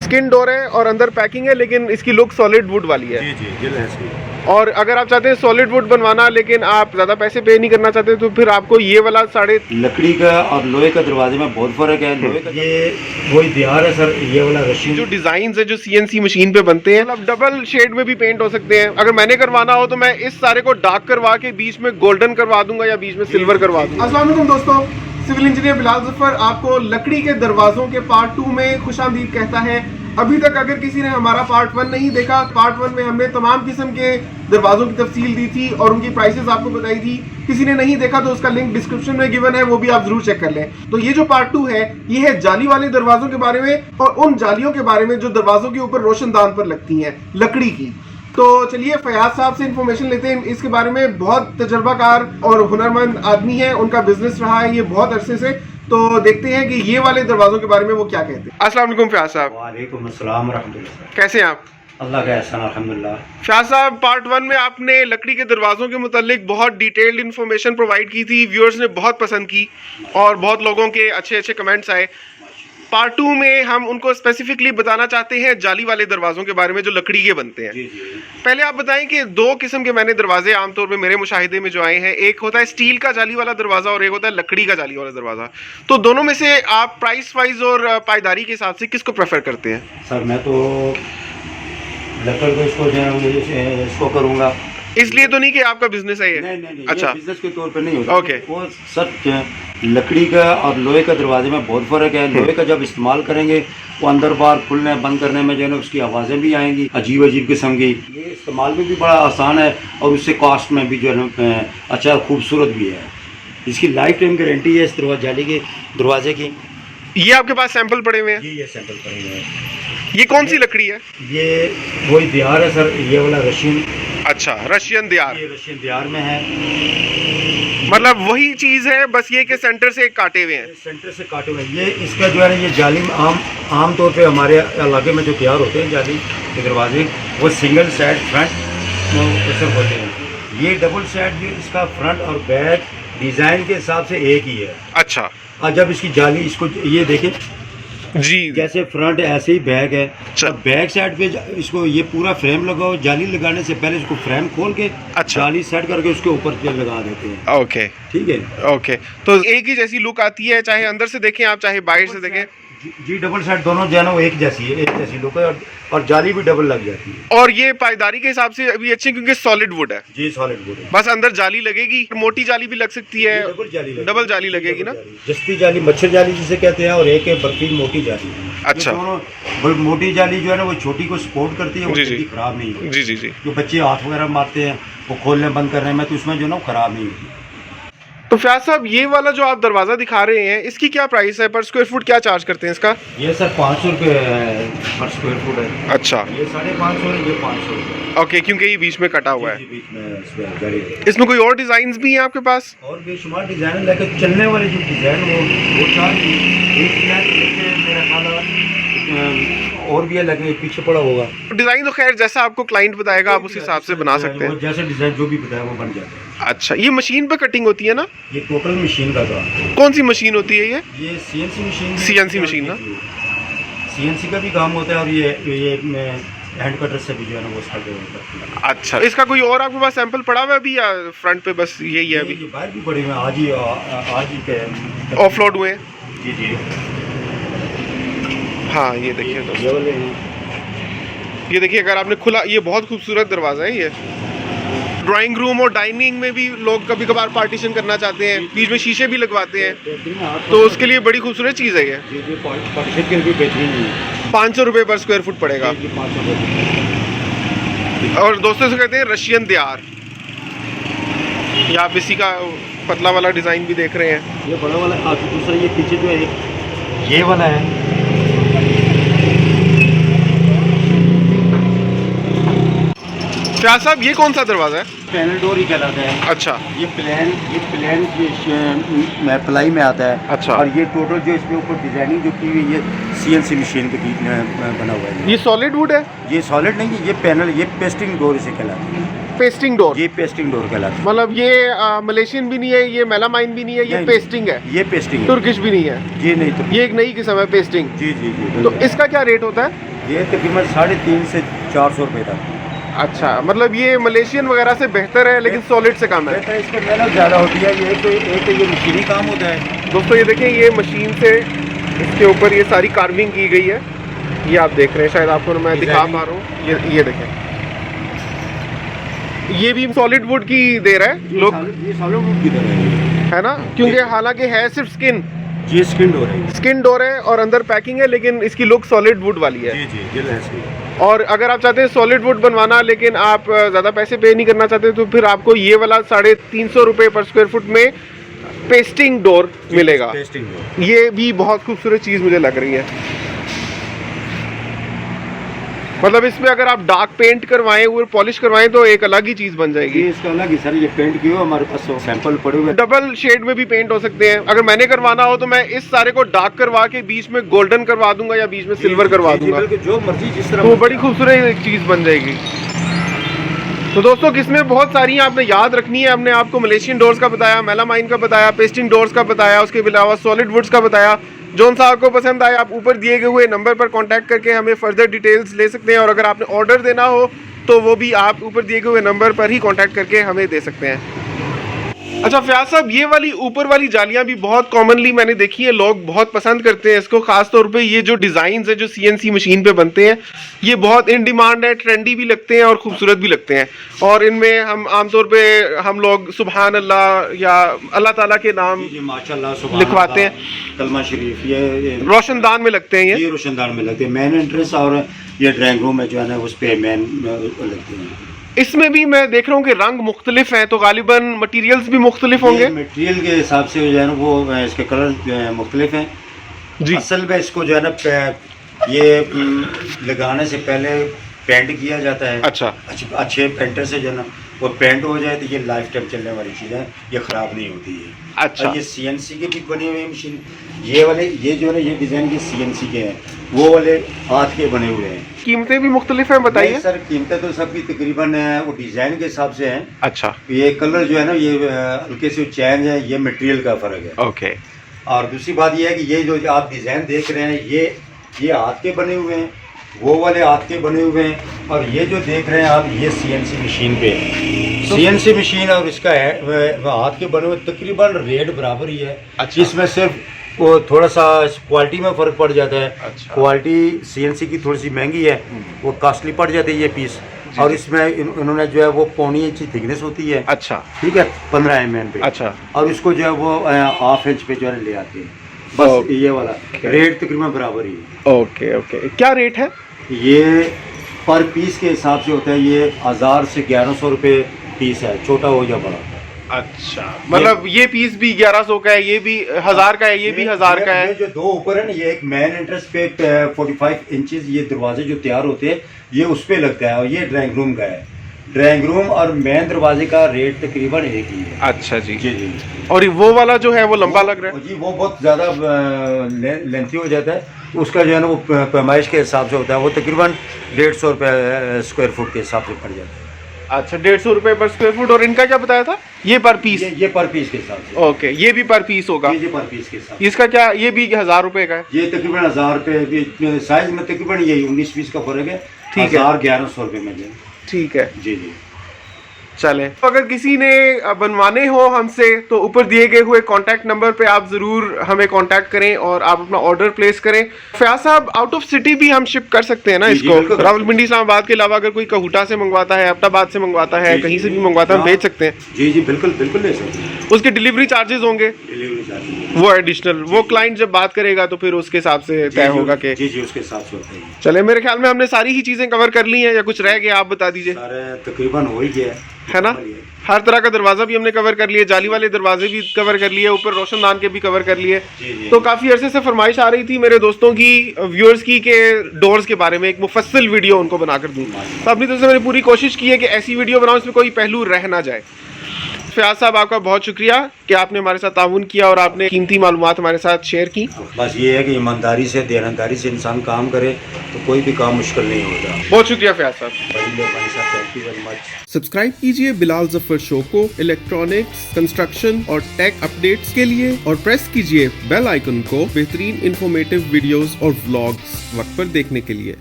Skin door है और अंदर पैकिंग है, लेकिन इसकी लुक सॉलिड वुड वाली है। जी जी ग्लास की। और अगर आप चाहते हैं सॉलिड वुड बनवाना लेकिन आप ज़्यादा पैसे पे नहीं करना चाहते तो फिर आपको ये वाला लकड़ी का और लोहे का दरवाजे में बहुत फर्क है। लोहे का ये वही दियार है सर, ये वाला रशियन जो डिजाइन है जो CNC मशीन पे बनते हैं, मतलब डबल शेड में भी पेंट हो सकते हैं। अगर मैंने करवाना हो तो मैं इस सारे को डार्क करवा के बीच में गोल्डन करवा दूंगा या बीच में सिल्वर करवा दूंगा। अस्सलाम वालेकुम दोस्तों, सिविल इंजीनियर बिलाल जफर आपको लकड़ी के दरवाजों के पार्ट 2 में खुशामदीद कहता है। अभी तक अगर किसी ने हमारा पार्ट 1 नहीं देखा, पार्ट 1 में हमने तमाम किस्म के दरवाजों की तफसील दी थी और उनकी प्राइसेस आपको बताई थी। किसी ने नहीं देखा तो उसका लिंक डिस्क्रिप्शन में गिवन है, वो भी आप जरूर चेक कर लें। तो ये जो पार्ट 2 है ये है जाली वाले दरवाजों के बारे में और उन जालियों के बारे में जो दरवाजों के ऊपर रोशनदान पर लगती हैं लकड़ी की। तो चलिए फयाज साहब से इंफॉर्मेशन लेते हैं इसके बारे में। बहुत तजर्बाकार और हुनरमंद आदमी है, उनका बिजनेस रहा है ये बहुत अरसे से। तो देखते हैं कि ये वाले दरवाजों के बारे में वो क्या कहते हैं। अस्सलाम वालेकुम फयाज साहब। वालेकुम अस्सलाम रहमतुल्लाह। कैसे हैं आप? अल्लाह का एहसान अल्हम्दुलिल्लाह। फयाज साहब, पार्ट 1 में आपने लकड़ी के दरवाजों के मुतालिक बहुत डिटेल्ड इन्फॉर्मेशन प्रोवाइड की थी, व्यूअर्स ने बहुत पसंद की और बहुत लोगों के अच्छे अच्छे कमेंट्स आए। पार्ट 2 में हम उनको स्पेसिफिकली बताना चाहते हैं जाली वाले दरवाजों के बारे में जो लकड़ी के बनते हैं। जी जी। पहले आप बताएं कि 2 किस्म के मैंने दरवाजे आमतौर पे मेरे मुशाहिदे में जो आए हैं, एक होता है स्टील का जाली वाला दरवाजा और एक होता है लकड़ी का जाली वाला दरवाजा। तो दोनों में से आप प्राइस वाइज और पायदारी के हिसाब से किसको प्रेफर करते हैं? सर मैं तो लकड़ को इसको करूँगा। इसलिए तो नहीं कि आपका बिजनेस है ये? नहीं, अच्छा, बिजनेस के तौर पे नहीं होता। ओके। वो सर लकड़ी का और लोहे का दरवाजे में बहुत फ़र्क है। लोहे का जब इस्तेमाल करेंगे वो अंदर बाहर खुलने बंद करने में जो है ना उसकी आवाज़ें भी आएंगी अजीब अजीब किस्म की। ये इस्तेमाल में भी बड़ा आसान है और उससे कॉस्ट में भी जो है ना अच्छा खूबसूरत भी है। इसकी लाइफ टाइम गारंटी है इस जाली के दरवाजे की। ये आपके पास सैंपल पड़े हुए हैं? ये सैंपल पड़े हुए हैं। ये कौन सी लकड़ी है? ये वही दियार है सर, ये वाला रशियन। अच्छा, रशियन दियार। ये रशियन दियार में है, मतलब वही चीज है, बस ये के सेंटर से काटे हुए हैं। सेंटर से काटे हुए। ये इसका जो है ना ये जाली में आम तौर पे हमारे इलाके में जो तैयार होते हैं जाली के दरवाजे वो सिंगल साइड फ्रंट ऐसे होते हैं। ये डबल साइड भी इसका फ्रंट और बैक डिज़ाइन के हिसाब से एक ही है। अच्छा। और जब इसकी जाली इसको ये देखें जी, जैसे फ्रंट ऐसे ही बैक है। और बैक साइड पे इसको ये पूरा फ्रेम लगाओ। जाली लगाने से पहले इसको फ्रेम खोल के अच्छा जाली सेट करके उसके ऊपर लगा देते हैं। ओके, ठीक है। ओके। तो एक ही जैसी लुक आती है, चाहे अंदर से देखें आप चाहे बाहर से देखें। जी डबल साइड दोनों जो है ना वो एक जैसी है, एक जैसी लुक है और जाली भी डबल लग जाती है। और ये पायदारी के हिसाब से अभी अच्छी क्योंकि सॉलिड वुड है। जी सॉलिड वुड है। बस अंदर जाली लगेगी, मोटी जाली भी लग सकती है, डबल जाली लगेगी ना। जस्ती जाली मच्छर जाली जिसे कहते हैं और एक है बर्फी मोटी जाली। अच्छा। दोनों मोटी जाली जो है ना वो छोटी को सपोर्ट करती है, वो जल्दी खराब नहीं होती। जी जी जी। जो बच्चे हाथ वगैरह मारते हैं वो खोलने बंद करने में तो उसमें जो है ना खराब नहीं होती। तो फयाज साहब, ये वाला जो आप दरवाजा दिखा रहे हैं इसकी क्या प्राइस है? पर स्क्वायर फुट क्या चार्ज करते हैं इसका? ये सर 500 रुपये पर स्क्वायर फुट है। अच्छा। ये 550 है, ये 500 रुपये। ओके, क्योंकि ये बीच में कटा हुआ है। बीच में इसमें कोई और डिजाइन भी हैं आपके पास? और बेशुमार डिजाइन लेकर चलने वाले जो डिजाइन वो चार मेरा ख्याल और भी लगे पीछे पड़ा होगा। डिजाइन तो खैर जैसा आपको क्लाइंट बताएगा आप उस हिसाब से बना सकते हैं। जैसे डिजाइन जो भी बताया वो बन जाता है। अच्छा, ये मशीन पे कटिंग होती है ना? ये टोटल मशीन का काम। कौन सी मशीन होती है ये? CNC machine. CNC मशीन ना? CNC का भी काम होता है और ये हैंड कटर से भी जो है ना वो उसका। अच्छा, इसका कोई और आपके पास सैंपल पड़ा हुआ है अभी या फ्रंट पे बस यही है? अभी ये बाहर भी पड़े हुए हैं, आज ही ऑफलोड हुए। जी जी। हाँ, ये देखिए दोस्तों, ये देखिए अगर आपने खुला, ये बहुत खूबसूरत दरवाजा है ये। ड्राइंग रूम और डाइनिंग में भी लोग कभी कभार पार्टीशन करना चाहते हैं, बीच में शीशे भी लगवाते हैं, तो उसके लिए बड़ी खूबसूरत चीज़ है ये। पार्टीशन के लिए बेहतरीन है। 500 रुपये पर स्क्वायर फुट पड़ेगा। और दोस्तों से कहते हैं रशियन दियार। या आप इसी का पतला वाला डिज़ाइन भी देख रहे हैं। ये बड़ा वाला दूसरा ये पीछे जो है ये वाला है। फयाज साहब, ये कौन सा दरवाजा है? पैनल डोर ही कहलाता है। अच्छा। ये प्लान प्लाई में आता है। अच्छा। और ये टोटल जो इसमें ऊपर डिजाइनिंग जो की हुई है CNC मशीन के बीच में बना हुआ है। ये सॉलिड वुड है? ये सॉलिड नहीं है, ये पैनल, ये पेस्टिंग डोर इसे कहलाती है। Pasting door? ये पेस्टिंग डोर कहलाती है। मतलब ये मलेशियन भी नहीं है, ये मेलामाइन भी नहीं है, ये पेस्टिंग है? ये पेस्टिंग है। तुर्किश भी नहीं है? ये नहीं, तो ये एक नई किस्म है पेस्टिंग। जी जी जी। तो इसका क्या रेट होता है? ये तकरीबन 350 से 400 रुपये तक। अच्छा, मतलब ये मलेशियन वगैरह से बेहतर है लेकिन सॉलिड से कम है। इसमें मेहनत ज़्यादा होती है। ये तो एक ये मशीनी काम होता है। दोस्तों ये देखें, ये मशीन से इसके ऊपर ये सारी कार्विंग की गई है। ये आप देख रहे हैं, शायद आपको मैं दिखा पा रहा हूँ। ये देखें, ये भी सॉलिड वुड की दे रहा है लोग, ये सॉलिड वुड की तरह है ना, क्योंकि हालांकि है सिर्फ स्किन, जी स्किन डोर है, स्किन डोर है और अंदर पैकिंग है, लेकिन इसकी लुक सॉलिड वुड वाली है। जी जी जी। और अगर आप चाहते हैं सॉलिड वुड बनवाना लेकिन आप ज़्यादा पैसे पे नहीं करना चाहते तो फिर आपको ये वाला 350 रुपये पर स्क्वायर फुट में पेस्टिंग डोर मिलेगा। पेस्टिंग डोर ये भी बहुत खूबसूरत चीज़ मुझे लग रही है। मतलब इसमें अगर आप डार्क पेंट करवाएं और पॉलिश करवाएं तो एक अलग ही चीज़ बन जाएगी। ये इसका अलग ही सर, ये पेंट किया हमारे पास सैंपल पड़े हुए। डबल शेड में भी पेंट हो सकते हैं। अगर मैंने करवाना हो तो मैं इस सारे को डार्क करवा के बीच में गोल्डन करवा दूंगा या बीच में सिल्वर करवा दूंगा, जो मर्जी जिस तरह, तो बड़ी खूबसूरत एक चीज़ बन जाएगी। तो दोस्तों किस्में बहुत सारी हैं, आपने याद रखनी है। हमने आपको मलेशियन डोर्स का बताया, मेलामाइन का बताया, पेस्टिंग डोर्स का बताया, उसके अलावा सॉलिड वुड्स का बताया। जौन सा आपको पसंद आए आप ऊपर दिए गए हुए नंबर पर कांटेक्ट करके हमें फर्दर डिटेल्स ले सकते हैं। और अगर आपने ऑर्डर देना हो तो वो भी आप ऊपर दिए गए हुए नंबर पर ही कांटेक्ट करके हमें दे सकते हैं। अच्छा फयाज साहब, ये वाली ऊपर वाली जालियां भी बहुत कॉमनली मैंने देखी है, लोग बहुत पसंद करते हैं इसको। खास तौर पे ये जो डिज़ाइंस है जो CNC मशीन पे बनते हैं, ये बहुत इन डिमांड है, ट्रेंडी भी लगते हैं और खूबसूरत भी लगते हैं। और इनमें हम आमतौर पे हम लोग सुभान अल्लाह या अल्लाह ताला के नाम माशाल्लाह लिखवाते हैं, कलमा शरीफ, ये रोशनदान में लगते हैं। ये रोशनदान में लगते हैं। मेन एंट्रेंस और ये ड्राइंग रूम में जो है ना उस पर मेन लगते हैं। इसमें भी मैं देख रहा हूँ कि रंग मुख्तलिफ हैं, तो गालिबन मटेरियल्स भी मुख्तलिफ होंगे। मटेरियल के हिसाब से जो है ना वो इसके कलर मुख्तलिफ हैं जी। असल में इसको जो है ना ये लगाने से पहले पेंट किया जाता है। अच्छा, अच्छे पेंटर से जो है ना वो पेंट हो जाए तो ये लाइफ टाइम चलने वाली चीज़ है, ये ख़राब नहीं होती है। अच्छा, ये CNC के भी बने हुए मशीन, ये वाले ये जो है ना ये डिज़ाइन के CNC के हैं, वो वाले हाथ के बने हुए हैं। कीमतें भी मुख्तलिफ हैं, बताइए सर। कीमतें तो सबकी तकरीबन वो डिज़ाइन के हिसाब से हैं। अच्छा, ये कलर जो है ना ये हल्के से चेंज है, ये मटेरियल का फ़र्क है। ओके। और दूसरी बात ये है कि ये जो आप डिज़ाइन देख रहे हैं ये हाथ के बने हुए हैं, वो वाले हाथ के बने हुए हैं, और ये जो देख रहे हैं आप ये CNC मशीन पे CNC मशीन और इसका हाथ के बने हुए तकरीबन रेट बराबर ही है। अच्छा। इसमें सिर्फ वो थोड़ा सा क्वालिटी में फ़र्क पड़ जाता है। अच्छा। क्वालिटी CNC की थोड़ी सी महंगी है, वो कॉस्टली पड़ जाती है ये पीस, और इसमें इन्होंने जो है वो 1.25 इंच थिकनेस होती है। अच्छा, ठीक है, 15 mm पे। अच्छा, और इसको जो है वो 1/2 इंच पे जो है ले आते हैं। बस ये वाला रेट तकरीबन बराबर ही है। ओके ओके, क्या रेट है? ये पर पीस के हिसाब से होता है, ये 1000 से 1100 रुपये पीस है, छोटा हो या बड़ा। अच्छा, मतलब ये पीस भी 1100 का है, ये भी 1000 का है, ये भी 1000 का है। जो दो ऊपर है ना, ये एक मेन एंट्रेंस पे 45 इंचेस ये दरवाजे जो तैयार होते हैं ये उस पे लगता है, और ये ड्राइंग रूम का है। ड्राइंग रूम और मेन दरवाजे का रेट तकरीबन एक ही है। अच्छा जी जी जी। और वो वाला जो है वो लंबा लग रहा है जी, वो बहुत ज़्यादा लेंथी हो जाता है, उसका जो है ना वो पैमाइश के हिसाब से होता है, वो तकरीबन 150 रुपये स्क्वायर फुट के हिसाब से पड़ जाता है। अच्छा, 150 रुपये पर स्क्वायर फुट। और इनका क्या बताया था? ये पर पीस? ये पर पीस के हिसाब से। ओके, ये भी पर पीस होगा? ये पर पीस के हिसाब। इसका क्या, ये भी 1000 रुपये का है? ये तकरीबन 1000 रुपये, साइज में तकरीबन ये 19-20 का फर्क है। ठीक है, 1100 रुपये में। ठीक है जी जी। चले, तो अगर किसी ने बनवाने हो हमसे तो ऊपर दिए गए हुए कांटेक्ट नंबर पे आप ज़रूर हमें कांटेक्ट करें और आप अपना ऑर्डर प्लेस करें। फयाज साहब, आउट ऑफ सिटी भी हम शिप कर सकते हैं ना इसको? रावलपिंडी इस्लामाबाद के अलावा अगर कोई कहूटा से मंगवाता है, अब्टाबाद से मंगवाता है, कहीं से भी मंगवाता है, हम भेज सकते हैं? जी जी बिल्कुल बिल्कुल ले सकते हैं। उसके डिलीवरी चार्जेस होंगे? डिलीवरी चार्जेस वो एडिशनल, वो क्लाइंट जब बात करेगा तो फिर उसके हिसाब से तय होगा कि जी जी उसके हिसाब से होता है। चले, मेरे ख्याल में हमने सारी ही चीज़ें कवर कर ली हैं या कुछ रह गया आप बता दीजिए। तकरीबन हो ही गया है ना? हर तरह का दरवाजा भी हमने कवर कर लिए, जाली वाले दरवाजे भी कवर कर लिए, ऊपर रोशनदान के भी कवर कर लिए। तो काफ़ी अरसे से फरमाइश आ रही थी मेरे दोस्तों की, व्यूअर्स की, के डोर्स के बारे में एक मुफस्सिल वीडियो उनको बनाकर दूँ। तो अपनी तरफ से मैंने पूरी कोशिश की है कि ऐसी वीडियो बनाऊँ इसमें कोई पहलू रह ना जाए। फयाज साहब, आपका बहुत शुक्रिया कि आपने हमारे साथ ताउन किया और आपने कीमती मालूमात हमारे साथ शेयर की। बस ये है कि ईमानदारी से, देनदारी से इंसान काम करे तो कोई भी काम मुश्किल नहीं होता। बहुत शुक्रिया फयाज साहब। Thank you very much. Subscribe कीजिए बिलाल जफर शो को इलेक्ट्रॉनिक्स, कंस्ट्रक्शन और टेक अपडेट्स के लिए, और प्रेस कीजिए बेल आइकन को बेहतरीन इंफॉर्मेटिव वीडियोस और व्लॉग्स वक्त पर देखने के लिए।